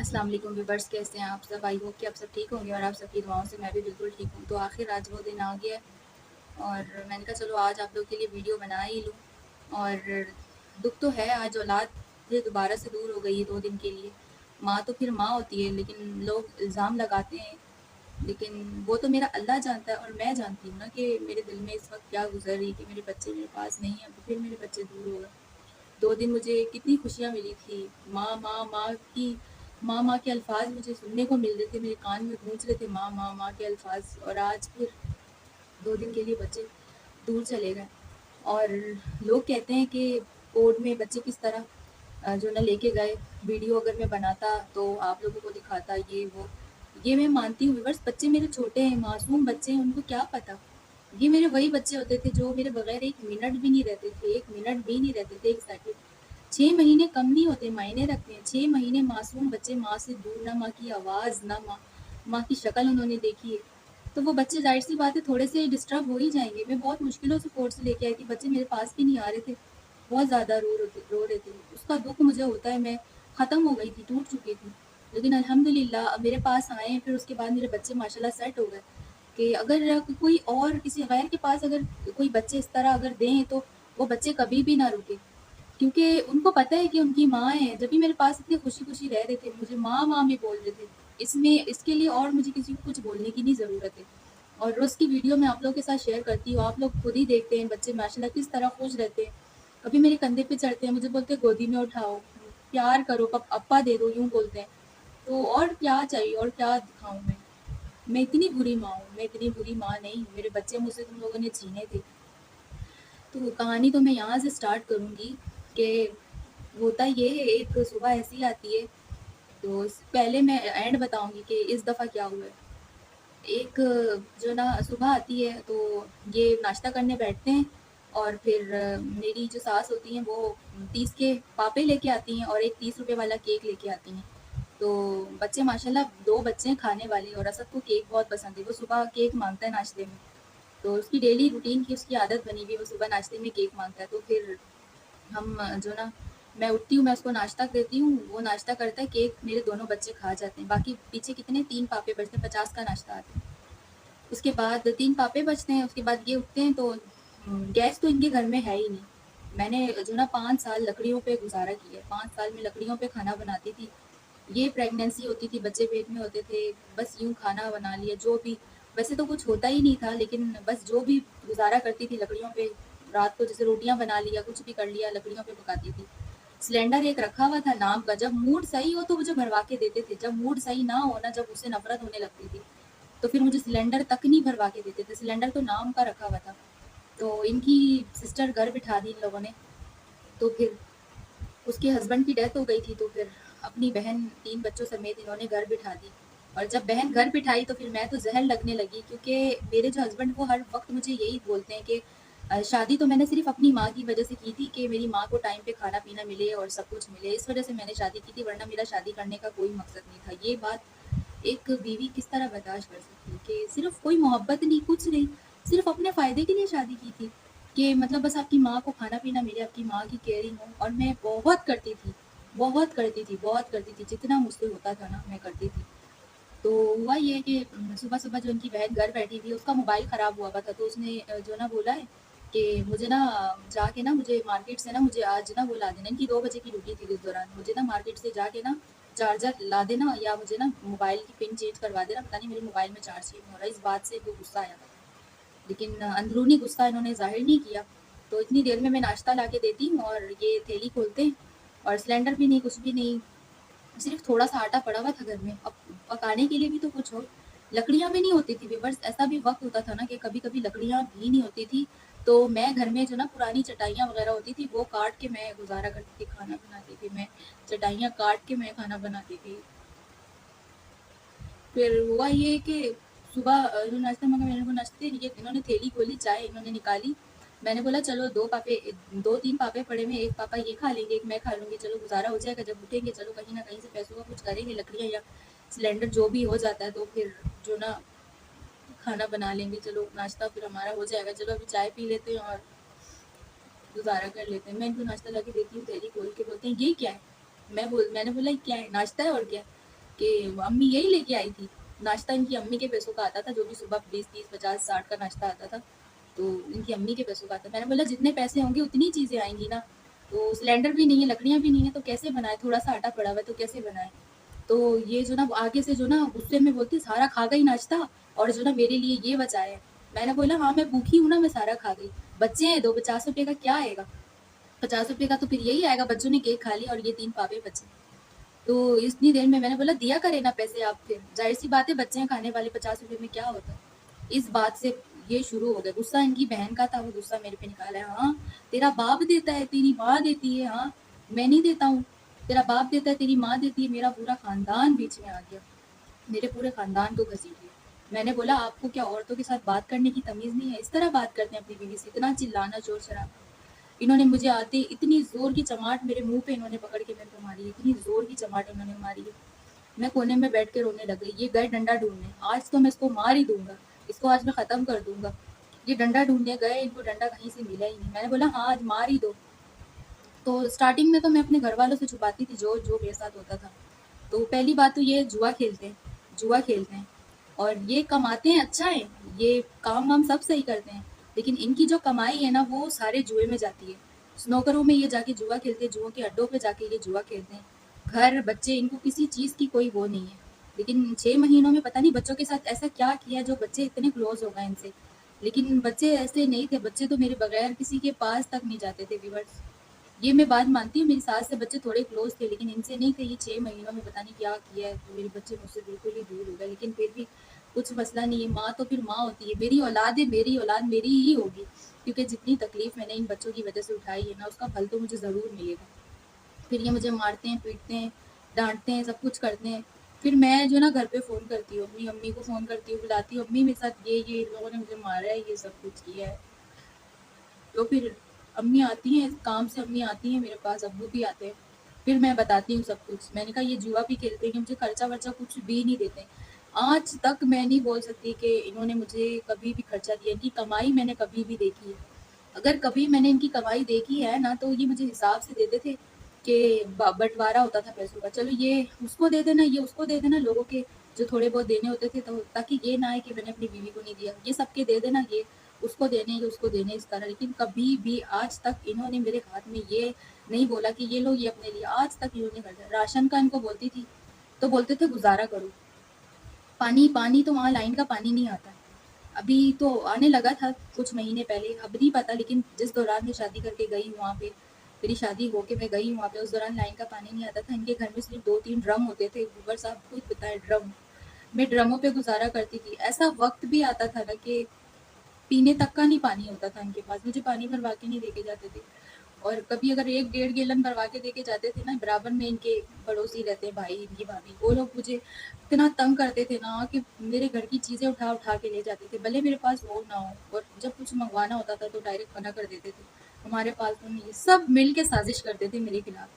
अस्सलाम वालेकुम व्यूअर्स, कैसे हैं आप सब? आई होप कि आप सब ठीक होंगे और आप सबकी दुआओं से मैं भी बिल्कुल ठीक हूँ। तो आखिर आज वो दिन आ गया और मैंने कहा चलो आज आप लोग के लिए वीडियो बना ही लूँ। और दुख तो है, आज औलाद ये दोबारा से दूर हो गई है 2 दिन के लिए। माँ तो फिर माँ होती है, लेकिन लोग इल्ज़ाम लगाते हैं, लेकिन वो तो मेरा अल्लाह जानता है और मैं जानती हूँ ना कि मेरे दिल में इस वक़्त क्या गुज़र रही कि मेरे बच्चे मेरे पास नहीं हैं, तो फिर मेरे बच्चे दूर हो गए। 2 दिन मुझे कितनी खुशियाँ मिली थी। माँ, माँ, माँ की माँ, माँ के अल्फ़ाज़ मुझे सुनने को मिल रहे थे, मेरे कान में गूँज रहे थे माँ, माँ, माँ के अल्फ़ाज़, और आज फिर 2 दिन के लिए बच्चे दूर चले गए। और लोग कहते हैं कि कोर्ट में बच्चे किस तरह जो ना लेके गए, वीडियो अगर मैं बनाता तो आप लोगों को दिखाता ये वो। ये मैं मानती हूँ व्यूअर्स, बच्चे मेरे छोटे हैं, मासूम बच्चे हैं, उनको क्या पता। ये मेरे वही बच्चे होते थे जो मेरे बगैर 1 मिनट भी नहीं रहते थे, 1 मिनट भी नहीं रहते थे, 1 सेकंड। 6 महीने कम नहीं होते, मायने रखते हैं। 6 महीने मासूम बच्चे माँ से दूर, ना माँ की आवाज़, ना माँ की शक्ल उन्होंने देखी है। तो वो बच्चे ज़ाहिर-सी बात है थोड़े से डिस्टर्ब हो ही जाएँगे। मैं बहुत मुश्किलों से कोर्ट से लेके आई थी, बच्चे मेरे पास भी नहीं आ रहे थे। बहुत ज़्यादा रो रहे थे। उसका दुःख मुझे होता है, मैं ख़त्म हो गई थी, टूट चुकी थी। लेकिन अल्हम्दुलिल्लाह अब मेरे पास आए, फिर उसके बाद मेरे बच्चे माशाल्लाह सेट हो गए। कि अगर कोई और किसी गैर के पास अगर कोई बच्चे इस तरह अगर दें, तो वो बच्चे कभी भी ना रुके। क्योंकि उनको पता है कि उनकी माँ है। जब भी मेरे पास इतने खुशी-खुशी रह रहे थे, मुझे माँ, माँ में बोल रहे थे। इसमें इसके लिए और मुझे किसी को कुछ बोलने की नहीं ज़रूरत है। और रोज़ की वीडियो मैं आप लोगों के साथ शेयर करती हूँ, आप लोग खुद ही देखते हैं बच्चे माशाल्लाह किस तरह खुश रहते हैं। कभी मेरे कंधे पे चढ़ते हैं, मुझे बोलते हैं गोदी में उठाओ, प्यार करो, अप्पा दे दो, यूँ बोलते हैं। तो और क्या चाहिए और क्या दिखाऊँ मैं? मैं इतनी बुरी माँ हूँ, मैं इतनी बुरी माँ नहीं हूँ, मेरे बच्चे मुझसे तुम लोगों ने छीने थे। तो कहानी तो मैं यहाँ से स्टार्ट करूँगी कि होता ये है, एक सुबह ऐसी आती है, तो पहले मैं एंड बताऊँगी कि इस दफ़ा क्या हुआ है। एक जो ना सुबह आती है, तो ये नाश्ता करने बैठते हैं और फिर मेरी जो सास होती हैं वो 30 के पापे लेके आती हैं और एक 30 रुपए वाला केक लेके आती हैं। तो बच्चे माशाल्लाह 2 बच्चे हैं खाने वाले, और असद को केक बहुत पसंद है, वो सुबह केक माँगता है नाश्ते में। तो उसकी डेली रूटीन की उसकी आदत बनी हुई है, वो सुबह नाश्ते में केक माँगता है। तो फिर हम जो ना मैं उठती हूँ, मैं उसको नाश्ता देती हूँ, वो नाश्ता करता है, केक मेरे दोनों बच्चे खा जाते हैं। बाकी पीछे कितने 3 पापे बचते हैं, 50 का नाश्ता आता है। उसके बाद 3 पापे बचते हैं, उसके बाद ये उठते हैं, तो गैस तो इनके घर में है ही नहीं। मैंने जो ना 5 साल लकड़ियों पे गुज़ारा किया है, 5 साल में लकड़ियों पे खाना बनाती थी। ये प्रेगनेंसी होती थी, बच्चे पेट में होते थे, बस यूँ खाना बना लिया, जो भी। वैसे तो कुछ होता ही नहीं था, लेकिन बस जो भी गुज़ारा करती थी लकड़ियों पे। रात को जैसे रोटियाँ बना लिया, कुछ भी कर लिया, लकड़ियों पे पकाती थी। सिलेंडर एक रखा हुआ था नाम का, जब मूड सही हो तो मुझे भरवा के देते थे, जब मूड सही ना हो ना, जब उससे नफ़रत होने लगती थी, तो फिर मुझे सिलेंडर तक नहीं भरवा के देते थे। सिलेंडर तो नाम का रखा हुआ था। तो इनकी सिस्टर घर बिठा दी इन लोगों ने, तो फिर उसके हस्बैंड की डेथ हो गई थी, तो फिर अपनी बहन 3 बच्चों समेत इन्होंने घर बिठा दी। और जब बहन घर बिठाई तो फिर मैं तो ज़हर लगने लगी, क्योंकि मेरे जो हस्बैंड वो हर वक़्त मुझे यही बोलते हैं कि शादी तो मैंने सिर्फ़ अपनी माँ की वज़ह से की थी कि मेरी माँ को टाइम पे खाना-पीना मिले और सब कुछ मिले, इस वज़ह से मैंने शादी की थी, वरना मेरा शादी करने का कोई मकसद नहीं था। ये बात एक बीवी किस तरह बर्दाश्त कर सकती है कि सिर्फ़ कोई मोहब्बत नहीं, कुछ नहीं, सिर्फ़ अपने फ़ायदे के लिए शादी की थी। कि मतलब बस आपकी माँ को खाना-पीना मिले, आपकी माँ की केयरिंग हो, और मैं बहुत करती थी, बहुत करती थी, बहुत करती थी, जितना मुझसे होता था ना मैं करती थी। तो हुआ ये कि सुबह-सुबह जो उनकी बहन घर बैठी थी, उसका मोबाइल ख़राब हुआ हुआ था, तो उसने जो ना बोला है कि मुझे ना जाके ना मुझे मार्केट से ना मुझे आज ना वो ला देना। इनकी 2 बजे की ड्यूटी थी इस दौरान, मुझे ना मार्केट से जाके ना चार्जर ला देना या मुझे ना मोबाइल की पिन चेंज करवा देना, पता नहीं मेरे मोबाइल में चार्ज ही नहीं हो रहा है। इस बात से इनको गुस्सा आया था। लेकिन अंदरूनी गुस्सा इन्होंने ज़ाहिर नहीं किया। तो इतनी देर में मैं नाश्ता लाके देती हूँ और ये थैली खोलते हैं, और सिलेंडर भी नहीं, कुछ भी नहीं, सिर्फ़ थोड़ा-सा आटा पड़ा हुआ था घर में। अब पकाने के लिए भी तो कुछ हो। लकड़ियाँ भी नहीं होती थी व्यूअर्स, ऐसा भी वक़्त होता था ना कि कभी-कभी लकड़ियाँ भी नहीं होती थी, तो मैं घर में जो ना पुरानी चटाइयाँ वग़ैरह होती थी, वो काट के मैं गुज़ारा करती थी, खाना बनाती थी मैं। चटाइयाँ काट के मैं खाना बनाती थी। फिर हुआ ये कि सुबह जो नाश्ता माँगा, मैंने वो नाश्ते ये इन्होंने थैली खोली, चाय इन्होंने निकाली। मैंने बोला चलो 2-3 पापे पड़े हुए हैं, 1 पापा ये खा लेंगे, 1 मैं खा लूँगी, चलो गुज़ारा हो जाएगा, जब उठेंगे चलो कहीं न कहीं से पैसों का कुछ करेंगे, लकड़ियाँ या सिलेंडर जो भी हो जाता है, तो फिर जो ना खाना बना लेंगे, चलो नाश्ता फिर हमारा हो जाएगा, चलो अभी चाय पी लेते हैं और गुज़ारा कर लेते हैं। मैं इनको नाश्ता लाके देती हूँ, थैली खोल के बोलते हैं ये क्या है? मैंने बोला ये क्या है? नाश्ता है और क्या है? कि अम्मी यही लेके आई थी। नाश्ता इनकी अम्मी के पैसों का आता था, जो भी सुबह 20, 30, 50, 60 का नाश्ता आता था, तो इनकी अम्मी के पैसों का आता। मैंने बोला जितने पैसे होंगे उतनी चीज़ें आएंगी ना, तो सिलेंडर भी नहीं है, लकड़ियाँ भी नहीं है, तो कैसे बनाए? थोड़ा सा आटा पड़ा हुआ है तो कैसे बनाए? तो ये जो ना आगे से जो ना गुस्से में बोलती सारा खा गई नाश्ता, और जो ना मेरे लिए ये बचा है। मैंने बोला हाँ मैं भूखी हूँ ना, मैं सारा खा गई, बच्चे हैं दो, 50 रुपए का क्या आएगा? 50 रुपए का तो फिर यही आएगा, बच्चों ने केक खा लिया और ये 3 पावे बचे। तो इतनी देर में मैंने बोला दिया करे ना पैसे आप, फिर जाहिर सी बात है बच्चे हैं खाने वाले, 50 रुपए में क्या होता है? इस बात से ये शुरू हो गया। गुस्सा इनकी बहन का था, वो गुस्सा मेरे पे निकाला है। हाँ तेरा बाप देता है, तेरी माँ देती है, हाँ मैं नहीं देता हूँ। तेरा बाप देता है, तेरी माँ देती है, मेरा पूरा खानदान बीच में आ गया, मेरे पूरे खानदान को घसीट लिया। मैंने बोला आपको क्या औरतों के साथ बात करने की तमीज नहीं है? इस तरह बात करते हैं अपनी बीवी से? इतना चिल्लाना, शोर शराबा। इन्होंने मुझे आते इतनी जोर की चमाट मेरे मुंह पे इन्होंने पकड़ के मेरे को मारी है, इतनी जोर की चमाट इन्होंने मारी है। मैं कोने में बैठ के रोने लग गई। ये गए डंडा ढूंढने, आज तो मैं इसको मार ही दूंगा, इसको आज मैं खत्म कर दूंगा। ये डंडा ढूंढने गए, इनको डंडा कहीं से मिला ही नहीं। मैंने बोला हाँ आज मार ही दो। तो स्टार्टिंग में तो मैं अपने घर वालों से छुपाती थी जो जो मेरे साथ होता था। तो पहली बात तो ये जुआ खेलते हैं, जुआ खेलते हैं, और ये कमाते हैं, अच्छा है, ये काम वाम सब सही करते हैं, लेकिन इनकी जो कमाई है ना वो सारे जुए में जाती है। स्नोकरों में ये जाके जुआ खेलते हैं, जुओं के अड्डों पे जाके ये जुआ खेलते हैं। घर बच्चे, इनको किसी चीज़ की कोई वो नहीं है। लेकिन 6 महीनों में पता नहीं बच्चों के साथ ऐसा क्या किया जो बच्चे इतने क्लोज हो गए इनसे। लेकिन बच्चे ऐसे नहीं थे, बच्चे तो मेरे बगैर किसी के पास तक नहीं जाते थे व्यूअर्स। ये मैं बात मानती हूँ, मेरी सास से बच्चे थोड़े क्लोज थे, लेकिन इनसे नहीं थे। ये 6 महीनों में पता नहीं क्या किया है, तो मेरे बच्चे मुझसे बिल्कुल ही दूर हो गए। लेकिन फिर भी कुछ मसला नहीं है, माँ तो फिर माँ होती है। मेरी औलाद है, मेरी औलाद मेरी ही होगी, क्योंकि जितनी तकलीफ मैंने इन बच्चों की वजह से उठाई है ना, उसका फल तो मुझे ज़रूर मिलेगा। फिर ये मुझे मारते हैं, पीटते हैं, डांटते हैं, सब कुछ करते हैं। फिर मैं जो ना घर पे फ़ोन करती हूँ, अपनी अम्मी को फ़ोन करती हूँ, बुलाती हूँ, अम्मी मेरे साथ ये इन लोगों ने मुझे मारा है, ये सब कुछ किया है। तो फिर अम्मी आती हैं काम से, अम्मी आती हैं मेरे पास, अब्बू भी आते हैं। फिर मैं बताती हूँ सब कुछ। मैंने कहा ये जुआ भी खेलते हैं, मुझे खर्चा वर्चा कुछ भी नहीं देते। आज तक मैं नहीं बोल सकती कि इन्होंने मुझे कभी भी खर्चा दिया, इनकी कमाई मैंने कभी भी देखी है। अगर कभी मैंने इनकी कमाई देखी है ना, तो ये मुझे हिसाब से देते थे कि बंटवारा होता था पैसों का, चलो ये उसको दे देना, ये उसको दे देना, लोगों के जो थोड़े बहुत देने होते थे, तो ताकि ये ना आए कि मैंने अपनी बीवी को नहीं दिया, ये सबके दे देना, ये उसको देने, ये उसको देने, इस तरह। लेकिन कभी भी आज तक इन्होंने मेरे हाथ में ये नहीं बोला कि ये लो ये अपने लिए, आज तक इन्होंने खर्चा। राशन का इनको बोलती थी तो बोलते थे गुजारा करो। पानी पानी तो वहाँ लाइन का पानी नहीं आता है। अभी तो आने लगा था कुछ महीने पहले, अब नहीं पता, लेकिन जिस दौरान मैं शादी करके गई हूँ वहाँ पे, मेरी शादी होके मैं गई हूँ वहाँ पे, उस दौरान लाइन का पानी नहीं आता था। इनके घर में सिर्फ 2-3 ड्रम होते थे, ऊपर साहब खुद पता है ड्रम। मैं ड्रमों पे गुजारा करती थी। ऐसा वक्त भी आता था ना कि पीने तक का नहीं पानी होता था इनके पास, मुझे पानी भरवा के नहीं देके जाते थे। और कभी अगर 1-1.5 गैलन भरवा के देके जाते थे ना, बराबर में इनके पड़ोसी रहते हैं भाई, इनकी भाभी, वो लोग मुझे इतना तंग करते थे ना कि मेरे घर की चीज़ें उठा उठा के ले जाते थे, भले मेरे पास हो ना हो। और जब कुछ मंगवाना होता था तो डायरेक्ट मना कर देते थे, हमारे पास तो नहीं है। सब मिल के साजिश करते थे मेरे खिलाफ,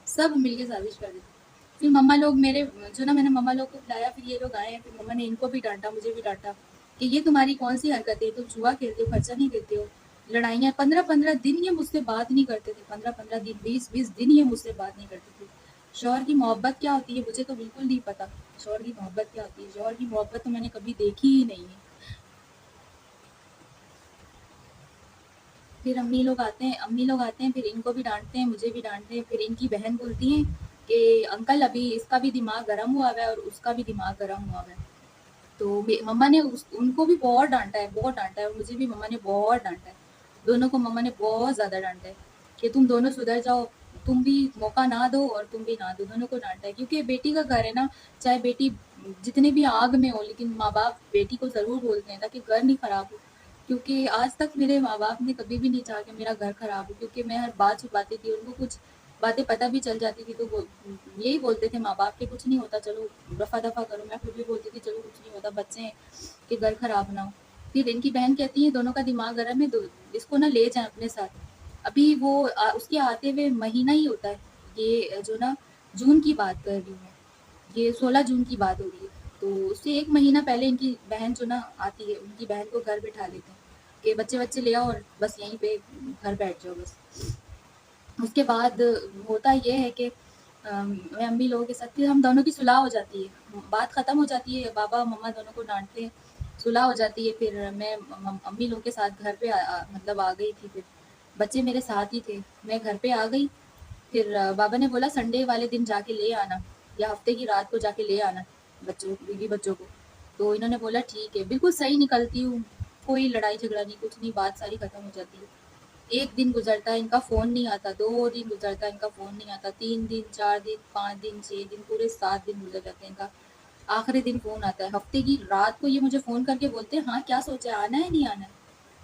सब मिल के साजिश करते थे। फिर मम्मा लोग मेरे जो ना, मैंने मम्मा लोग को बुलाया, फिर ये लोग आए हैं, फिर मम्मा ने इनको भी डांटा, मुझे भी डांटा कि ये तुम्हारी कौन सी हरकत है, तुम जुआ खेलते हो, खर्चा नहीं देते हो, लड़ाइयाँ। 15-15 दिन ये मुझसे बात नहीं करते थे, 15-15 दिन, 20-20 दिन ये मुझसे बात नहीं करते थे। शौहर की मोहब्बत क्या होती है मुझे तो बिल्कुल नहीं पता। शौहर की मोहब्बत क्या होती है, शौहर की मोहब्बत तो मैंने कभी देखी ही नहीं है। फिर अम्मी लोग आते हैं, फिर इनको भी डांटते हैं, मुझे भी डांटते हैं। फिर इनकी बहन बोलती है कि अंकल अभी इसका भी दिमाग गर्म हुआ हुआ है और उसका भी दिमाग गर्म हुआ हुआ है। तो मम्मा ने उनको भी बहुत डांटा है, बहुत डांटा है, और मुझे भी मम्मा ने बहुत डांटा है। दोनों को मम्मा ने बहुत ज़्यादा डांटा है कि तुम दोनों सुधर जाओ, तुम भी मौका ना दो और तुम भी ना दो, दोनों को डांटा है। क्योंकि बेटी का घर है ना, चाहे बेटी जितने भी आग में हो, लेकिन माँ बाप बेटी को ज़रूर बोलते हैं ताकि घर नहीं खराब हो। क्योंकि आज तक मेरे माँ बाप ने कभी भी नहीं चाहा कि मेरा घर खराब हो, क्योंकि मैं हर बात छुपाती थी, उनको कुछ बातें पता भी चल जाती थी, तो वो यही बोलते थे माँ बाप के, कुछ नहीं होता, चलो रफा दफा करो। मैं फिर भी बोलती थी चलो कुछ नहीं होता, बच्चे हैं कि घर खराब ना हो। फिर इनकी बहन कहती है दोनों का दिमाग गर्म है, इसको ना ले जाए अपने साथ। अभी वो उसके आते हुए महीना ही होता है, ये जो ना जून की बात कर रही हूँ मैं, ये 16 जून की बात हो रही है। तो उससे 1 महीना पहले इनकी बहन जो ना आती है, उनकी बहन को घर बिठा लेते हैं कि बच्चे बच्चे ले आओ और बस यहीं पे घर बैठ जाओ बस। उसके बाद होता ये है कि मैं अम्मी लोगों के साथ, फिर हम दोनों की सुलह हो जाती है, बात ख़त्म हो जाती है, पापा मम्मा दोनों को डाँटते हैं, सुलह हो जाती है। फिर मैं अम्मी लोगों के साथ घर पे मतलब आ गई थी। फिर बच्चे मेरे साथ ही थे, मैं घर पे आ गई। फिर बाबा ने बोला संडे वाले दिन जाके ले आना, या हफ्ते की रात को जाके ले आना बच्चों बीवी बच्चों को। तो इन्होंने बोला ठीक है, बिल्कुल सही निकलती हूँ, कोई लड़ाई झगड़ा नहीं, कुछ नहीं, बात सारी ख़त्म हो जाती है। 1 दिन गुज़रता है, इनका फ़ोन नहीं आता, 2 दिन गुज़रता है, इनका फ़ोन नहीं आता, 3 दिन, 4 दिन, 5 दिन, 6 दिन, पूरे 7 दिन गुज़र जाते हैं इनका। आखिरी दिन फ़ोन आता है, हफ्ते की रात को ये मुझे फ़ोन करके बोलते हैं, हाँ, क्या सोचा है, आना है, नहीं आना है?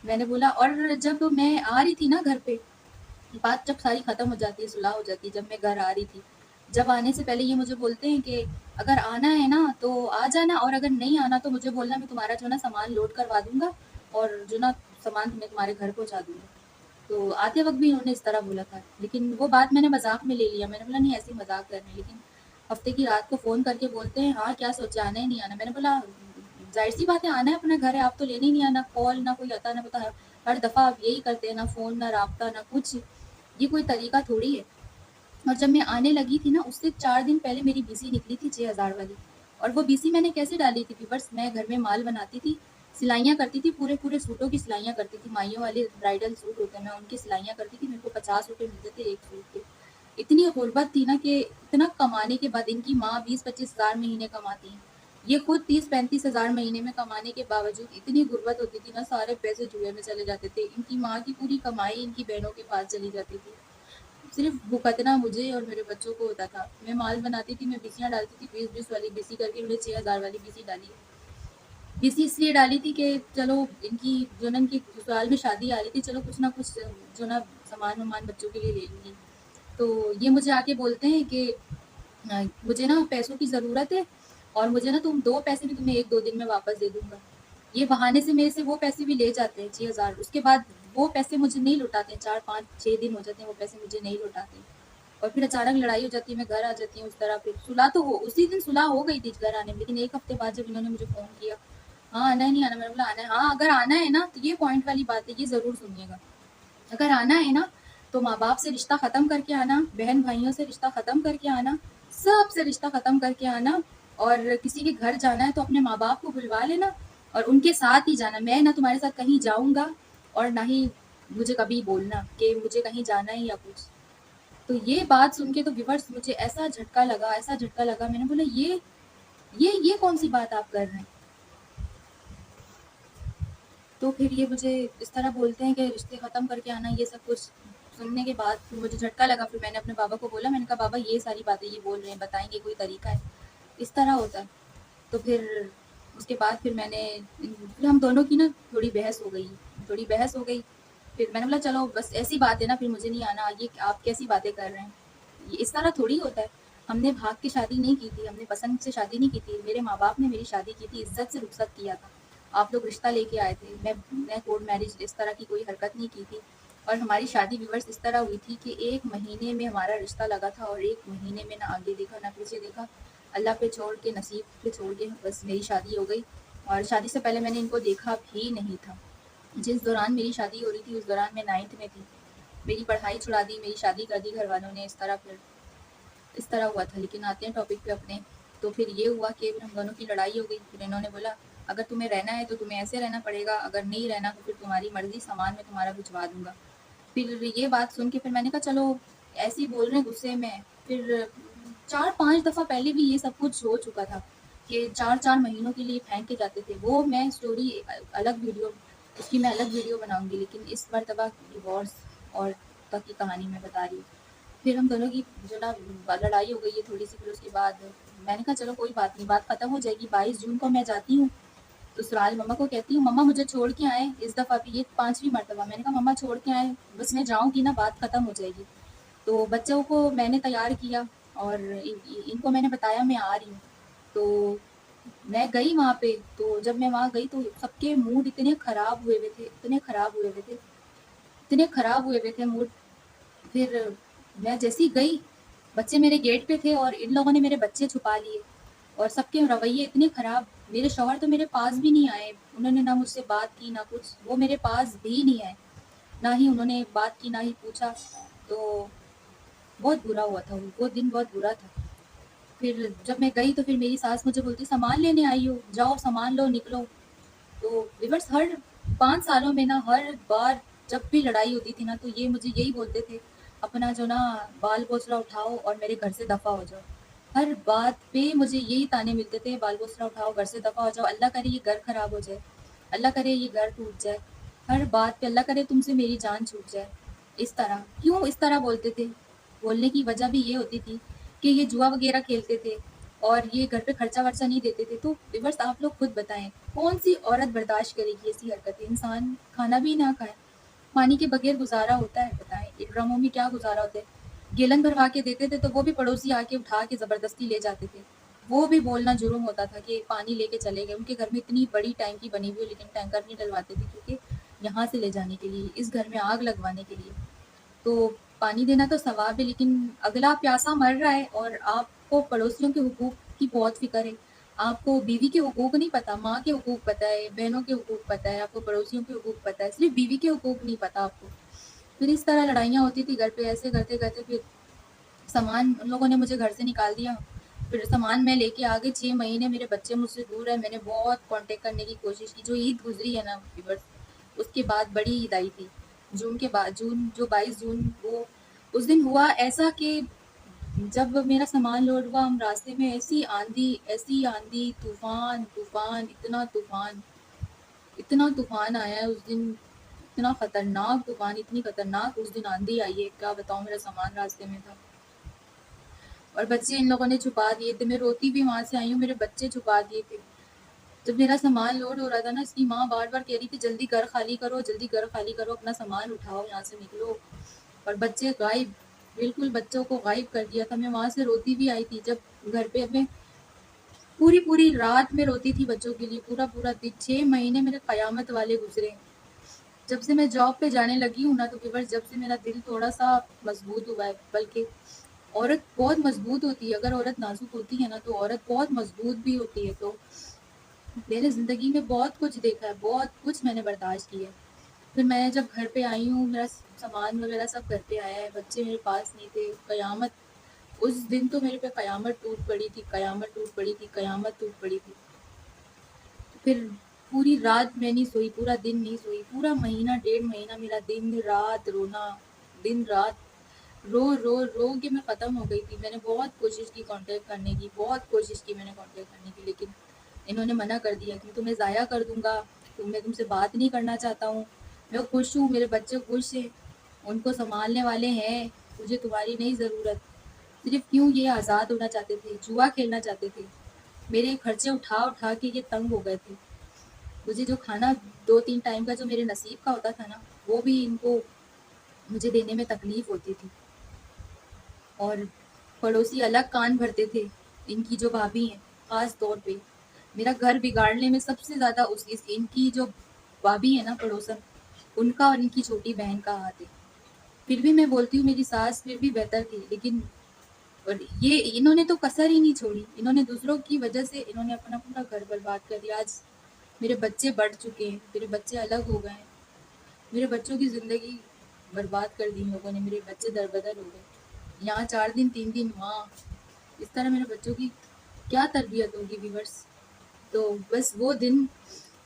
मैंने बोला, और जब मैं आ रही थी ना घर पे, बात जब सारी ख़त्म हो जाती है, सुलह हो जाती है, जब मैं घर आ रही थी, जब आने से पहले ये मुझे बोलते हैं कि अगर आना है ना तो आ जाना, और अगर नहीं आना तो मुझे बोलना, मैं तुम्हारा जो है ना सामान लोड करवा दूँगा और जो ना सामान मैं तुम्हारे घर पहुँचा दूँगा। तो आते वक़्त भी उन्होंने इस तरह बोला था, लेकिन वो बात मैंने मज़ाक में ले लिया। मैंने बोला नहीं, ऐसे ही मज़ाक कर रहे हैं, लेकिन हफ़्ते की रात को फ़ोन करके बोलते हैं, हाँ, क्या सोचा, आना है, नहीं आना? मैंने बोला ज़ाहिर-सी बात है, आना है, अपना घर है, आप तो लेने ही नहीं आना, कॉल ना कोई आता ना पता, हर दफ़ा आप यही करते हैं, ना फ़ोन, ना राब्ता, ना कुछ। ये कोई तरीका थोड़ी है। और जब मैं आने लगी थी ना, उससे 4 दिन पहले मेरी बीसी निकली थी 6000 वाली, और वो बीसी मैंने कैसे डाली थी व्यूअर्स, मैं घर में माल बनाती थी, सिलाइयाँ करती थी, पूरे-पूरे सूटों की सिलाइयाँ करती थी, माइयों वाले ब्राइडल सूट होते हैं, मैं उनकी सिलाइयाँ करती थी, मेरे को 50 रुपए मिलते थे 1 सूट के। इतनी गुर्बत थी ना कि इतना कमाने के बाद, इनकी माँ 20-25 हज़ार महीने कमाती हैं, ये खुद 30-35 हज़ार महीने में कमाने के बावजूद इतनी गुर्बत होती थी ना, सारे पैसे जुए में चले जाते थे। इनकी माँ की पूरी कमाई इनकी बहनों के पास चली जाती थी। सिर्फ़ भुगतना मुझे और मेरे बच्चों को होता था। मैं माल बनाती थी, मैं बिसियाँ डालती थी, 20-20 वाली बिसी करके मैंने 6000 वाली बिसी डाली है। बिसी इसलिए डाली थी कि चलो, इनकी जो ना, इनकी ससुराल में शादी आ रही थी, चलो कुछ ना कुछ जो ना सामान-वामान बच्चों के लिए ले लूँगी। तो ये मुझे आके बोलते हैं कि मुझे ना पैसों की ज़रूरत है, और मुझे ना तुम 2 पैसे भी तुम्हें 1-2 दिन में वापस दे दूँगा। ये बहाने से मेरे से वो पैसे भी ले जाते हैं 6000, उसके बाद वो पैसे मुझे नहीं लौटाते, 4-5-6 दिन हो जाते हैं, वो पैसे मुझे नहीं लौटाते। और फिर अचानक लड़ाई हो जाती है, मैं घर आ जाती हूँ उस तरह। फिर सुलह तो हो, उसी दिन सुलह हो गई थी घर आने में, लेकिन 1 हफ्ते बाद जब इन्होंने मुझे फ़ोन किया, हाँ, आना है, नहीं आना? मैंने बोला आना है। हाँ, अगर आना है ना, तो ये पॉइंट वाली बात है, ये ज़रूर सुनिएगा। अगर आना है ना, तो माँ-बाप से रिश्ता ख़त्म करके आना, बहन-भाइयों से रिश्ता ख़त्म करके आना, सबसे रिश्ता ख़त्म करके आना, और किसी के घर जाना है तो अपने माँ-बाप को बुलवा लेना और उनके साथ ही जाना। मैं ना तुम्हारे साथ कहीं जाऊँगा, और ना ही मुझे कभी बोलना कि मुझे कहीं जाना है या कुछ। तो ये बात सुन के तो व्यूअर्स मुझे ऐसा झटका लगा, ऐसा झटका लगा, मैंने बोला ये कौन-सी बात आप कर रहे हैं? तो फिर ये मुझे इस तरह बोलते हैं कि रिश्ते ख़त्म करके आना, ये सब कुछ सुनने के बाद फिर मुझे झटका लगा। फिर मैंने अपने बाबा को बोला, मैंने कहा बाबा ये सारी बातें ये बोल रहे हैं, बताएँगे कोई तरीका है? इस तरह होता है। तो फिर उसके बाद फिर हम दोनों की ना थोड़ी बहस हो गई, थोड़ी बहस हो गई। फिर मैंने बोला चलो बस ऐसी बात है ना, फिर मुझे नहीं आना, ये आप कैसी बातें कर रहे हैं? ये इस तरह थोड़ी होता है। हमने भाग के शादी नहीं की थी, हमने पसंद से शादी नहीं की थी। मेरे माँ-बाप ने मेरी शादी की थी, इज़्ज़त से रुख़सत किया था। आप लोग रिश्ता लेके आए थे। मैं कोर्ट मैरिज इस तरह की कोई हरकत नहीं की थी, और हमारी शादी व्यूअर्स इस तरह हुई थी कि 1 महीने में हमारा रिश्ता लगा था, और 1 महीने में ना आगे देखा ना पीछे देखा। अल्लाह पे छोड़ के, नसीब पे छोड़ के बस मेरी शादी हो गई, और शादी से पहले मैंने इनको देखा भी नहीं था। जिस दौरान मेरी शादी हो रही थी उस दौरान मैं 9th में थी। मेरी पढ़ाई छुड़ा दी, मेरी शादी कर दी घरवालों ने, इस तरह हुआ था। लेकिन आते हैं टॉपिक पे अपने, तो फिर ये हुआ कि फिर हम दोनों की लड़ाई हो गई। फिर इन्होंने बोला अगर तुम्हें रहना है तो तुम्हें ऐसे रहना पड़ेगा, अगर नहीं रहना तो फिर तुम्हारी मर्ज़ी, सामान मैं तुम्हारा भिजवा दूँगा। फिर ये बात सुन के फिर मैंने कहा चलो, ऐसे ही बोल रहे हैं गुस्से में। फिर 4-5 दफ़ा पहले भी ये सब कुछ हो चुका था कि 4-4 महीनों के लिए फेंक के जाते थे। वो मैं स्टोरी अलग वीडियो, उसकी मैं अलग वीडियो बनाऊँगी, लेकिन इस मर्तबा डिवोर्स और तक की कहानी मैं बता रही हूँ। फिर हम दोनों की जो ना लड़ाई हो गई है थोड़ी-सी, फिर उसके बाद मैंने कहा चलो कोई बात नहीं, बात ख़त्म हो जाएगी। 22 जून को मैं जाती हूँ ससुराल, मम्मा को कहती हूँ मम्मा मुझे छोड़ के आएँ, इस दफ़ा भी ये 5वीं मर्तबा मैंने कहा मम्मा छोड़ के आएँ, बस मैं जाऊँगी ना बात ख़त्म हो जाएगी। तो बच्चों को मैंने तैयार किया, और इनको मैंने बताया मैं आ रही हूँ। तो मैं गई वहाँ पे, तो जब मैं वहाँ गई तो सबके मूड इतने ख़राब हुए हुए थे, इतने ख़राब हुए हुए थे, इतने ख़राब हुए हुए थे मूड। फिर मैं जैसे ही गई, बच्चे मेरे गेट पे थे, और इन लोगों ने मेरे बच्चे छुपा लिए, और सबके रवैये इतने ख़राब। मेरे शौहर तो मेरे पास भी नहीं आए, उन्होंने ना मुझसे बात की ना कुछ, वो मेरे पास भी नहीं आए, ना ही उन्होंने बात की ना ही पूछा। तो बहुत बुरा हुआ था, वो दिन बहुत बुरा था। फिर जब मैं गई तो फिर मेरी सास मुझे बोलती, सामान लेने आई हो, जाओ सामान लो, निकलो। तो रिवर्स हर 5 सालों में ना, हर बार जब भी लड़ाई होती थी ना, तो ये मुझे यही बोलते थे, अपना जो ना बाल बोसरा उठाओ और मेरे घर से दफ़ा हो जाओ। हर बात पे मुझे यही ताने मिलते थे, बाल बोसरा उठाओ, घर से दफ़ा हो जाओ, अल्लाह करे ये घर खराब हो जाए, अल्लाह करे ये घर टूट जाए। हर बात पे अल्लाह करे तुमसे मेरी जान छूट जाए। इस तरह क्यों इस तरह बोलते थे? बोलने की वजह भी ये होती थी कि ये जुआ वगैरह खेलते थे और ये घर पे खर्चा-वर्चा नहीं देते थे। तो व्यूअर्स आप लोग खुद बताएँ, कौन-सी औरत बर्दाश्त करेगी ऐसी हरकतें? इंसान खाना भी ना खाए, पानी के बगैर गुज़ारा होता है बताएँ? इन ड्रमों में क्या गुज़ारा होता है? गैलन भरवा के देते थे तो वो भी पड़ोसी आके उठा के ज़बरदस्ती ले जाते थे। वो भी बोलना जुर्म होता था कि पानी लेके चले गए। उनके घर में इतनी बड़ी टैंकी बनी हुई है लेकिन टैंकर नहीं डलवाते थे क्योंकि यहाँ से ले जाने के लिए, इस घर में आग लगवाने के लिए। तो पानी देना तो सवाब है लेकिन अगला प्यासा मर रहा है और आपको पड़ोसियों के हुकूक की बहुत फ़िक्र है। आपको बीवी के हुकूक नहीं पता, माँ के हुकूक पता है, बहनों के हुकूक पता है, आपको पड़ोसियों के हुकूक पता है, सिर्फ़ बीवी के हुकूक नहीं पता आपको। फिर इस तरह लड़ाइयाँ होती थी घर पे, ऐसे करते-करते फिर सामान उन लोगों ने मुझे घर से निकाल दिया। फिर सामान मैं लेके आ गई, 6 महीने मेरे बच्चे मुझसे दूर रहे, मैंने बहुत कॉन्टैक्ट करने की कोशिश की। जो ईद गुज़री है ना व्यूअर्स, उसके बाद बड़ी ईद आई थी। जून के बाद जून जो 22 जून वो उस दिन हुआ ऐसा कि जब मेरा सामान लोड हुआ, हम रास्ते में ऐसी आँधी, इतना तूफ़ान आया है उस दिन, इतना खतरनाक तूफ़ान, इतनी खतरनाक उस दिन आँधी आई है, क्या बताऊँ मेरा सामान रास्ते में था। और बच्चे इन लोगों ने छुपा दिए थे, मैं रोती भी वहाँ से आई हूँ, मेरे बच्चे छुपा दिए थे। जब मेरा सामान लोड हो रहा था ना, इसकी माँ बार-बार कह रही थी जल्दी घर खाली करो, जल्दी घर खाली करो, अपना सामान उठाओ, यहाँ से निकलो। और बच्चे गायब, बिल्कुल बच्चों को गायब कर दिया था। मैं वहाँ से रोती भी आई थी जब घर पे मैं पूरी-पूरी रात में रोती थी बच्चों के लिए, पूरा-पूरा दिन। 6 महीने मेरे कयामत वाले गुज़रे। जब से मैं जॉब पे जाने लगी हूँ ना, तो व्यूअर्स जब से मेरा दिल थोड़ा-सा मज़बूत हुआ है, बल्कि औरत बहुत मज़बूत होती है, अगर औरत नाज़ुक होती है ना, तो औरत बहुत मज़बूत भी होती है। तो मैंने ज़िंदगी में बहुत कुछ देखा है, बहुत कुछ मैंने बर्दाश्त किया है। फिर मैं जब घर पे आई हूँ, मेरा सामान वगैरह सब घर पे आया है, बच्चे मेरे पास नहीं थे, कयामत उस दिन तो मेरे पे कयामत टूट पड़ी थी, कयामत टूट पड़ी थी, कयामत टूट पड़ी थी। फिर पूरी रात मैं नहीं सोई, पूरा दिन नहीं सोई, पूरा महीना, 1.5 महीना मेरा दिन-रात रोना, दिन-रात रो के मैं ख़त्म हो गई थी। मैंने बहुत कोशिश की कॉन्टैक्ट करने की, बहुत कोशिश की मैंने कॉन्टैक्ट करने की, लेकिन इन्होंने मना कर दिया कि तुम्हें ज़ाया कर दूँगा, तो मैं तुमसे बात नहीं करना चाहता हूँ। मैं खुश हूँ, मेरे बच्चे खुश हैं, उनको सँभालने वाले हैं, मुझे तुम्हारी नहीं ज़रूरत। सिर्फ़ क्यों ये आज़ाद होना चाहते थे, जुआ खेलना चाहते थे। मेरे खर्चे उठा-उठा के ये तंग हो गए थे। मुझे जो खाना 2-3 टाइम का जो मेरे नसीब का होता था ना, वो भी इनको मुझे देने में तकलीफ़ होती थी। और पड़ोसी अलग कान भरते थे, इनकी जो भाभी हैं, ख़ास तौर पे। मेरा घर बिगाड़ने में सबसे ज़्यादा उस इस इनकी जो भाभी है ना पड़ोसन, उनका और इनकी छोटी बहन का हाथ है। फिर भी मैं बोलती हूँ मेरी सास फिर भी बेहतर थी, लेकिन और ये इन्होंने तो कसर ही नहीं छोड़ी। इन्होंने दूसरों की वजह से इन्होंने अपना पूरा घर बर्बाद कर दिया। आज मेरे बच्चे बढ़ चुके हैं, मेरे बच्चे अलग हो गए हैं। मेरे बच्चों की ज़िंदगी बर्बाद कर दी इन लोगों ने, मेरे बच्चे दर-बदर हो गए। यहाँ 4 दिन 3 दिन वहाँ, इस तरह मेरे बच्चों की क्या तरबियत होगी व्यूअर्स। तो बस वो दिन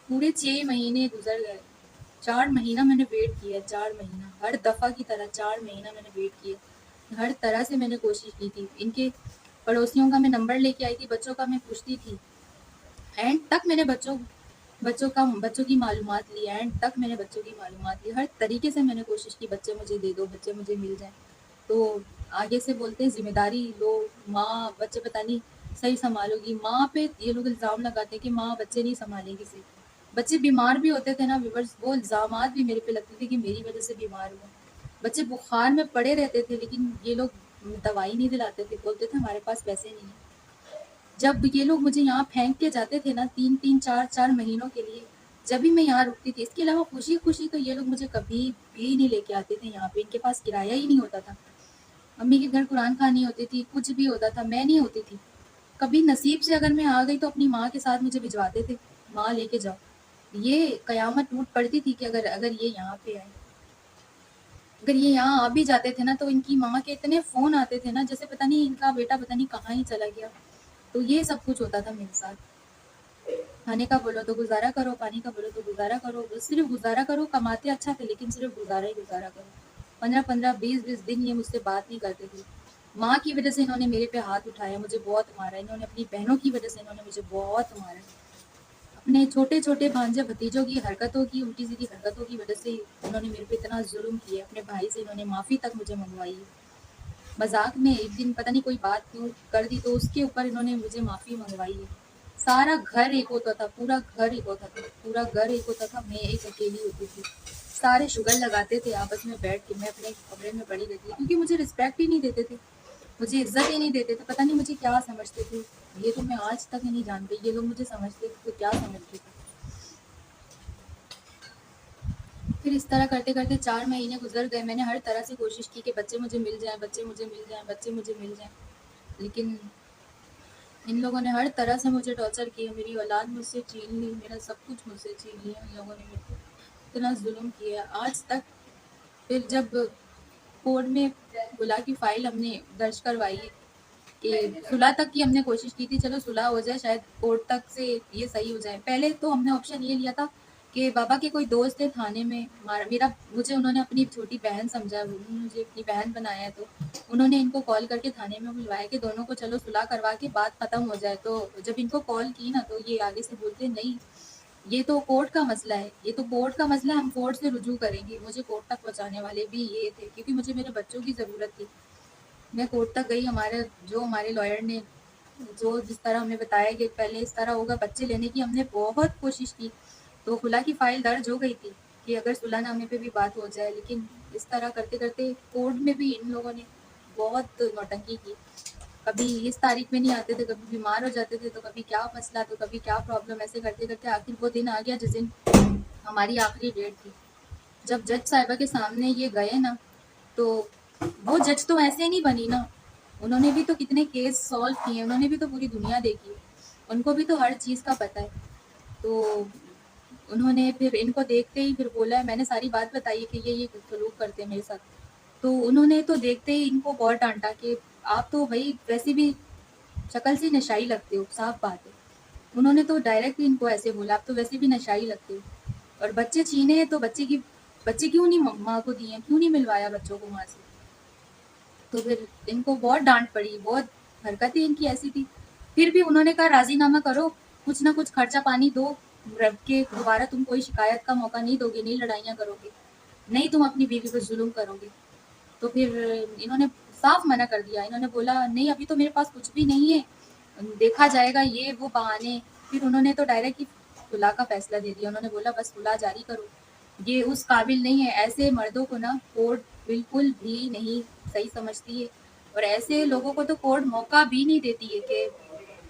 पूरे 6 महीने गुज़र गए। 4 महीना मैंने वेट किया, 4 महीना, हर दफ़ा की तरह 4 महीना मैंने वेट किया। हर तरह से मैंने कोशिश की थी। इनके पड़ोसियों का मैं नंबर लेके आई थी, बच्चों का मैं पूछती थी। एंड तक मैंने बच्चों की मालूमात ली, एंड तक मैंने बच्चों की मालूमात ली। हर तरीके से मैंने कोशिश की बच्चे मुझे दे दो, बच्चे मुझे मिल जाएँ। तो आगे से बोलते हैं ज़िम्मेदारी लो, माँ बच्चे पता नहीं सही सँभालोगी। माँ पे ये लोग इल्ज़ाम लगाते हैं कि माँ बच्चे नहीं सँभालेगी सही। बच्चे बीमार भी होते थे ना व्यूअर्स, वो इल्ज़ामात भी मेरे पे लगते थे कि मेरी वज़ह से बीमार हुए। बच्चे बुखार में पड़े रहते थे लेकिन ये लोग दवाई नहीं दिलाते थे, बोलते थे हमारे पास पैसे नहीं हैं। जब ये लोग मुझे यहाँ फेंक के जाते थे ना 3-3 4-4 महीनों के लिए, जब भी मैं यहाँ रुकती थी, इसके अलावा खुशी-खुशी तो ये लोग मुझे कभी भी नहीं लेके आते थे यहाँ पे, इनके पास किराया ही नहीं होता था। मम्मी के घर कुरान खानी होती थी, कुछ भी होता था, मैं नहीं होती थी। कभी नसीब से अगर मैं आ गई तो अपनी माँ के साथ मुझे भिजवाते थे, माँ लेके जाओ। ये कयामत टूट पड़ती थी कि अगर अगर ये यहाँ पे आए। अगर ये यहाँ आ भी जाते थे ना तो इनकी माँ के इतने फ़ोन आते थे ना, जैसे पता नहीं इनका बेटा पता नहीं कहाँ ही चला गया। तो ये सब कुछ होता था मेरे साथ। खाने का बोलो तो गुज़ारा करो, पानी का बोलो तो गुज़ारा करो, बस सिर्फ़ गुज़ारा करो, कमाते अच्छा थे लेकिन सिर्फ़ गुज़ारा ही गुज़ारा करो। 15-15, 20-20 दिन ये मुझसे बात नहीं करते थे। माँ की वज़ह से इन्होंने मेरे पे हाथ उठाया, मुझे बहुत मारा, इन्होंने अपनी बहनों की वज़ह से इन्होंने मुझे बहुत मारा। अपने छोटे-छोटे भांजे-भतीजों की हरकतों की, उल्टी-सीधी हरकतों की वज़ह से उन्होंने मेरे पे इतना ज़ुल्म किया। अपने भाई से इन्होंने माफ़ी तक मुझे मँगवाई है। मज़ाक में एक दिन पता नहीं कोई बात क्यों कर दी तो उसके ऊपर इन्होंने मुझे माफ़ी मँगवाई है। सारा घर एक होता था, पूरा घर एक होता था, पूरा घर एक होता था, मैं एक अकेली होती थी। सारे शुगर लगाते थे आपस में बैठ के, मैं अपने कमरे में पड़ी रहती थी क्योंकि मुझे रिस्पेक्ट ही नहीं देते थे, मुझे इज़्ज़त ही नहीं देते थे, पता नहीं मुझे क्या समझते थे। ये तो मैं आज तक ही नहीं जानती, ये लोग मुझे समझते थे तो क्या समझते थे। फिर इस तरह करते-करते 4 महीने गुज़र गए, मैंने हर तरह से कोशिश की कि बच्चे मुझे मिल जाएँ, बच्चे मुझे मिल जाएँ, बच्चे मुझे मिल जाएँ। लेकिन इन लोगों ने हर तरह से मुझे टॉर्चर किया, मेरी औलाद मुझसे छीन ली, मेरा सब कुछ मुझसे छीन लिया इन लोगों ने मेरे को, इतना ज़ुल्म किया आज तक। फिर जब कोर्ट में सुलह की फ़ाइल हमने दर्ज करवाई कि सुलह तक की हमने कोशिश की थी, चलो सुलह हो जाए, शायद कोर्ट तक से ये सही हो जाए। पहले तो हमने ऑप्शन ये लिया था कि बाबा के कोई दोस्त थे थाने में, मेरा मुझे उन्होंने अपनी छोटी बहन समझा, उन्होंने मुझे अपनी बहन बनाया है, तो उन्होंने इनको कॉल करके थाने में बुलवाया कि दोनों को चलो सुलह करवा के बात खत्म हो जाए। तो जब इनको कॉल की ना तो ये आगे से बोलते नहीं, ये तो कोर्ट का मसला है, ये तो कोर्ट का मसला है, हम कोर्ट से रुजू करेंगे। मुझे कोर्ट तक पहुँचाने वाले भी ये थे क्योंकि मुझे मेरे बच्चों की ज़रूरत थी। मैं कोर्ट तक गई, हमारे लॉयर ने जो जिस तरह हमें बताया कि पहले इस तरह होगा, बच्चे लेने की हमने बहुत कोशिश की, तो खुला की फ़ाइल दर्ज हो गई थी कि अगर सुलहनामे पे भी बात हो जाए, लेकिन इस तरह करते-करते कोर्ट में भी इन लोगों ने बहुत नौटंकी की। कभी इस तारीख में नहीं आते थे, कभी बीमार हो जाते थे, तो कभी क्या मसला, तो कभी क्या प्रॉब्लम, ऐसे करते-करते आखिर वो दिन आ गया जिस दिन हमारी आखिरी डेट थी। जब जज साहिबा के सामने ये गए ना, तो वो जज तो ऐसे नहीं बनी ना, उन्होंने भी तो कितने केस सॉल्व किए, उन्होंने भी तो पूरी दुनिया देखी है, उनको भी तो हर चीज़ का पता है। तो उन्होंने फिर इनको देखते ही फिर बोला, मैंने सारी बात बताई कि ये सलूक करते हैं मेरे साथ। तो उन्होंने तो देखते ही इनको बहुत डाँटा कि आप तो भई वैसे भी शक्ल से नशाई लगते हो, साफ बात है। उन्होंने तो डायरेक्ट ही इनको ऐसे बोला, आप तो वैसे भी नशाई लगते हो, और बच्चे छीने हैं तो बच्चे क्यों नहीं माँ को दिए, क्यों नहीं मिलवाया बच्चों को माँ से। तो फिर इनको बहुत डांट पड़ी, बहुत हरकतें इनकी ऐसी थी। फिर भी उन्होंने कहा राजीनामा करो, कुछ ना कुछ खर्चा पानी दो, रख के दोबारा तुम कोई शिकायत का मौका नहीं दोगे, नहीं लड़ाइयाँ करोगे, नहीं तुम अपनी बीवी पर जुल्म करोगे। तो फिर इन्होंने साफ मना कर दिया, इन्होंने बोला नहीं अभी तो मेरे पास कुछ भी नहीं है, देखा जाएगा, ये वो बहाने। फिर उन्होंने तो डायरेक्ट ही सुलह का फैसला दे दिया, उन्होंने बोला बस सुलह जारी करो, ये उस काबिल नहीं है। ऐसे मर्दों को ना कोर्ट बिल्कुल भी नहीं सही समझती है, और ऐसे लोगों को तो कोर्ट मौका भी नहीं देती है कि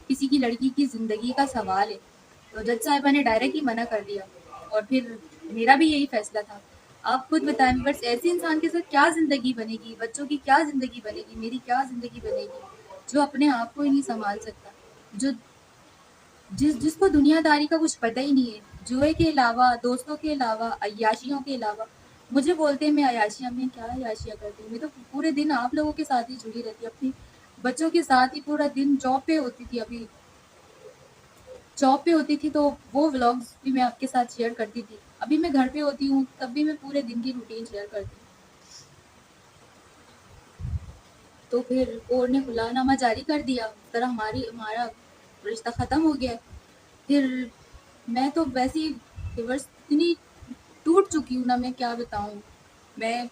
किसी की लड़की की ज़िंदगी का सवाल है। तो जज साहिबा ने डायरेक्ट ही मना कर दिया, और फिर मेरा भी यही फैसला था। आप खुद बताएं, बस ऐसे इंसान के साथ क्या ज़िंदगी बनेगी, बच्चों की क्या ज़िंदगी बनेगी, मेरी क्या ज़िंदगी बनेगी, जो अपने आप को ही नहीं संभाल सकता, जो जिसको दुनियादारी का कुछ पता ही नहीं है, जुए के अलावा, दोस्तों के अलावा, अय्याशियों के अलावा। मुझे बोलते हैं मैं अय्याशियाँ, मैं क्या अय्याशियाँ करती हूँ, मैं तो पूरे दिन आप लोगों के साथ ही जुड़ी रहती हूँ, अपनी बच्चों के साथ ही पूरा दिन। जॉब पे होती थी, अभी जॉब पे होती थी तो वो व्लॉग्स भी मैं आपके साथ शेयर करती थी। अभी मैं घर पे होती हूँ तब भी मैं पूरे दिन की रूटीन शेयर करती हूँ। तो फिर कोर्ट ने खुलानामा जारी कर दिया, इस तरह हमारा रिश्ता ख़त्म हो गया। फिर मैं तो वैसे ही रिवर्स इतनी टूट चुकी हूँ ना, मैं क्या बताऊँ। मैं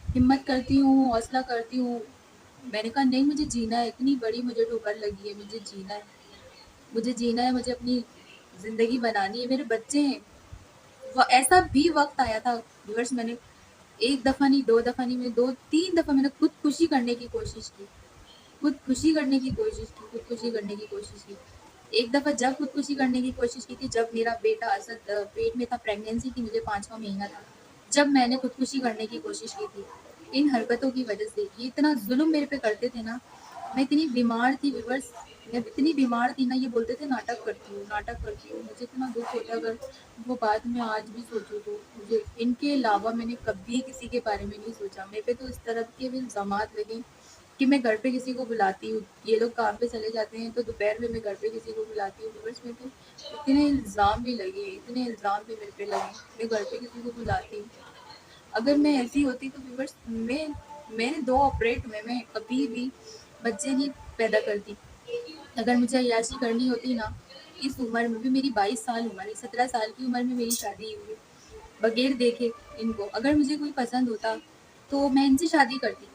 हिम्मत करती हूँ, हौसला करती हूँ। मैंने कहा नहीं मुझे जीना है, इतनी बड़ी मुझे ठोकर लगी है, मुझे जीना है, मुझे जीना है, मुझे अपनी ज़िंदगी बनानी है, मेरे बच्चे हैं। ऐसा भी वक़्त आया था रिवर्स, मैंने 1 दफ़ा नहीं, 2 दफ़ा नहीं, मैं 2-3 दफ़ा मैंने खुदकुशी करने की कोशिश की। खुदकुशी करने की कोशिश की, खुदकुशी करने की कोशिश की। एक दफ़ा जब खुदकुशी करने की कोशिश की थी, जब मेरा बेटा असद पेट में था, प्रेगनेंसी थी, मुझे 5वाँ महीना था, जब मैंने खुदकुशी करने की कोशिश की थी, इन हरकतों की वजह से। ये इतना ज़ुल्म मेरे पे करते थे ना, मैं इतनी बीमार थी व्यूअर्स, मैं इतनी बीमार थी ना, ये बोलते थे नाटक करती हूँ, नाटक करती हूँ। मुझे इतना दुःख होता है अगर वो बात मैं आज भी सोचूँ तो। मुझे इनके अलावा मैंने कभी किसी के बारे में नहीं सोचा। मेरे पे तो इस तरह के भी इल्ज़ामात लगे कि मैं घर पे किसी को बुलाती हूँ, ये लोग काम पे चले जाते हैं तो दोपहर में मैं घर पे किसी को बुलाती हूँ। व्यूअर्स मेरे पे इतने इल्ज़ाम भी लगे, इतने इल्ज़ाम भी मेरे पे लगे, मैं घर पे किसी को बुलाती हूँ। अगर मैं ऐसी होती तो व्यूअर्स मैंने 2 ऑपरेट हुए, मैं कभी भी बच्चे नहीं पैदा करती। अगर मुझे अय्याशी करनी होती ना, इस उम्र में भी, मेरी 22 साल उम्र है, 17 साल की उम्र में मेरी शादी हुई है, बगैर देखे इनको। अगर मुझे कोई पसंद होता तो मैं इनसे शादी करती।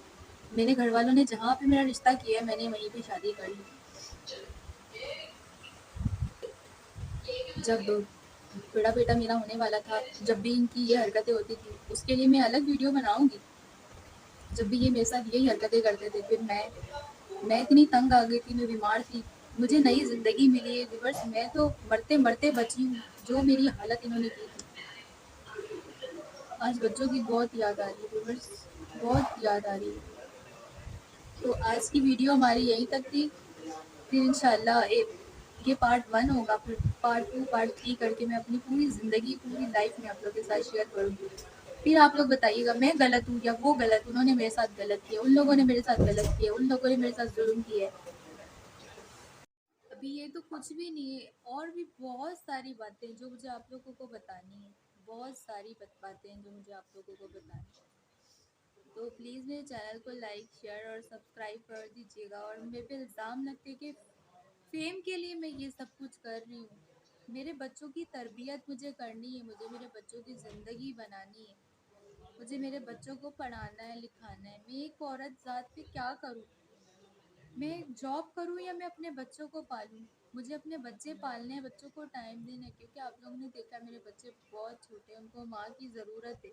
मेरे घर वालों ने जहाँ पे मेरा रिश्ता किया है, मैंने वहीं पे शादी कर ली। जब बड़ा बेटा मेरा होने वाला था, जब भी इनकी ये हरकतें होती थी, उसके लिए मैं अलग वीडियो बनाऊंगी। जब भी ये मेरे साथ यही हरकतें करते थे, फिर मैं इतनी तंग आ गई थी, मैं बीमार थी, मुझे नई ज़िंदगी मिली है व्यूअर्स। मैं तो मरते-मरते बची हूँ, जो मेरी हालत इन्होंने की थी। आज बच्चों की बहुत याद आ रही है व्यूअर्स, बहुत याद आ रही है। तो आज की वीडियो हमारी यहीं तक थी, फिर इंशाल्लाह ये पार्ट 1 होगा, फिर पार्ट 2, पार्ट 3 करके मैं अपनी पूरी ज़िंदगी, पूरी लाइफ में आप लोगों के साथ शेयर करूँगी। फिर आप लोग बताइएगा मैं गलत हूँ या वो गलत, उन्होंने मेरे साथ गलत किया, उन लोगों ने मेरे साथ गलत किया, उन लोगों ने मेरे साथ जुल्म किया है। अभी ये तो कुछ भी नहीं है, और भी बहुत सारी बातें जो मुझे आप लोगों को बतानी है, बहुत सारी बातें हैं जो मुझे आप लोगों को बतानी है। तो प्लीज़ मेरे चैनल को लाइक, शेयर और सब्सक्राइब कर दीजिएगा। और मेरे पे इल्ज़ाम लगते कि फेम के लिए मैं ये सब कुछ कर रही हूँ। मेरे बच्चों की तरबियत मुझे करनी है, मुझे मेरे बच्चों की ज़िंदगी बनानी है, मुझे मेरे बच्चों को पढ़ाना है, लिखाना है। मैं एक औरत ज़ात पे क्या करूँ? मैं जॉब करूँ या मैं अपने बच्चों को पालूँ? मुझे अपने बच्चे पालने हैं, बच्चों को टाइम देना है, क्योंकि आप लोगों ने देखा मेरे बच्चे बहुत छोटे हैं, उनको माँ की ज़रूरत है।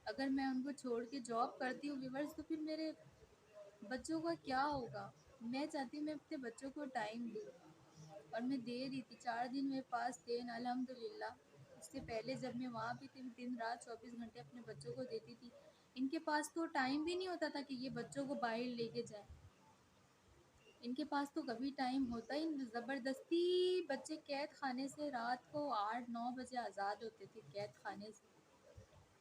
अगर मैं उनको छोड़ के जॉब करती हूँ व्यूअर्स, तो फिर मेरे बच्चों का क्या होगा? मैं चाहती हूँ मैं अपने बच्चों को टाइम दूँ, और मैं दे रही थी। 4 दिन मेरे पास थे अल्हम्दुलिल्लाह। उससे पहले जब मैं वहाँ पे थी, दिन रात 24 घंटे अपने बच्चों को देती थी। इनके पास तो टाइम भी नहीं होता था कि ये बच्चों को बाहर लेके जाएँ। इनके पास तो कभी टाइम होता ही नहीं। ज़बरदस्ती बच्चे कैद खाने से रात को 8-9 बजे आज़ाद होते थे कैद खाने से,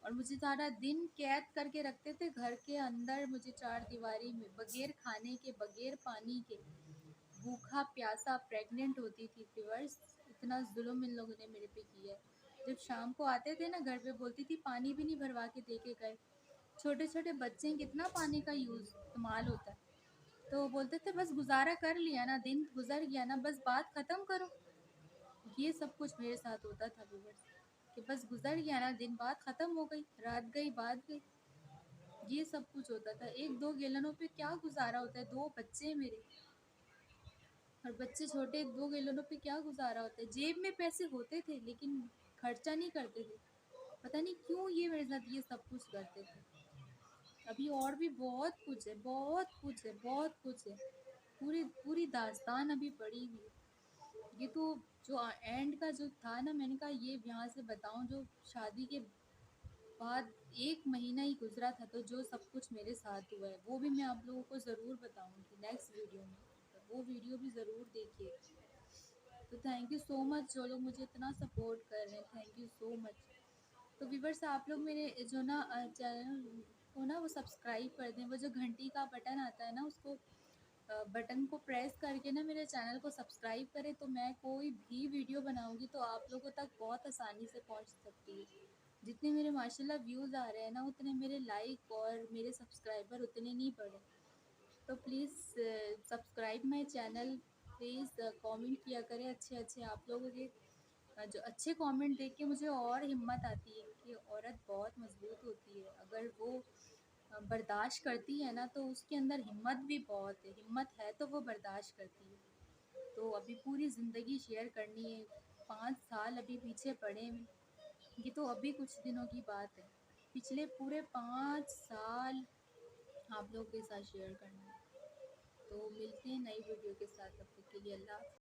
और मुझे सारा दिन कैद करके रखते थे घर के अंदर, मुझे चार दीवारी में, बगैर खाने के, बगैर पानी के, भूखा प्यासा प्रेग्नेंट होती थी व्यूअर्स। इतना जुल्म इन लोगों ने मेरे पे किया है। जब शाम को आते थे ना घर पे, बोलती थी पानी भी नहीं भरवा के दे के गए। छोटे छोटे बच्चे हैं, कितना पानी का यूज़ इस्तेमाल होता है। तो बोलते थे बस गुजारा कर लिया ना, दिन गुजर गया ना, बस बात ख़त्म करो। ये सब कुछ मेरे साथ होता था व्यूअर्स, कि बस गुजर गया ना दिन, बात ख़त्म हो गई, रात गई बात गई। ये सब कुछ होता था। 1-2 गैलनों पे क्या गुजारा होता है? 2 बच्चे हैं मेरे, और बच्चे छोटे, 2 गैलनों पे क्या गुजारा होता है? जेब में पैसे होते थे लेकिन खर्चा नहीं करते थे। पता नहीं क्यों ये मेरे साथ ये सब कुछ करते थे। अभी और भी बहुत कुछ है, बहुत कुछ है, बहुत कुछ है। पूरी पूरी दास्तान अभी पड़ी हुई है। ये तो जो एंड का जो था ना, मैंने कहा ये यहाँ से बताऊं, जो शादी के बाद 1 महीना ही गुजरा था, तो जो सब कुछ मेरे साथ हुआ है वो भी मैं आप लोगों को ज़रूर बताऊंगी नेक्स्ट वीडियो में। तो वो वीडियो भी ज़रूर देखिए। तो थैंक यू सो मच जो लोग मुझे इतना सपोर्ट कर रहे हैं, थैंक यू सो मच। तो व्यूअर्स आप लोग मेरे जो ना चैनल को ना वो सब्सक्राइब कर दें, वो जो घंटी का बटन आता है ना, उसको बटन को प्रेस करके ना मेरे चैनल को सब्सक्राइब करें, तो मैं कोई भी वीडियो बनाऊंगी तो आप लोगों तक बहुत आसानी से पहुंच सकती है। जितने मेरे माशाल्लाह व्यूज़ आ रहे हैं ना, उतने मेरे लाइक और मेरे सब्सक्राइबर उतने नहीं बढ़े। तो please subscribe my channel, please comment किया करें अच्छे अच्छे। आप लोगों के जो अच्छे कमेंट देख के मुझे और हिम्मत आती है कि औरत बहुत मजबूत होती है। अगर वो बर्दाश्त करती है ना, तो उसके अंदर हिम्मत भी बहुत है, हिम्मत है तो वो बर्दाश्त करती है। तो अभी पूरी ज़िंदगी शेयर करनी है, 5 साल अभी पीछे पड़े हैं। ये तो अभी कुछ दिनों की बात है, पिछले पूरे 5 साल आप लोगों के साथ शेयर करना है। तो मिलते हैं नई वीडियो के साथ, तब तक के लिए अल्लाह हाफ़िज़।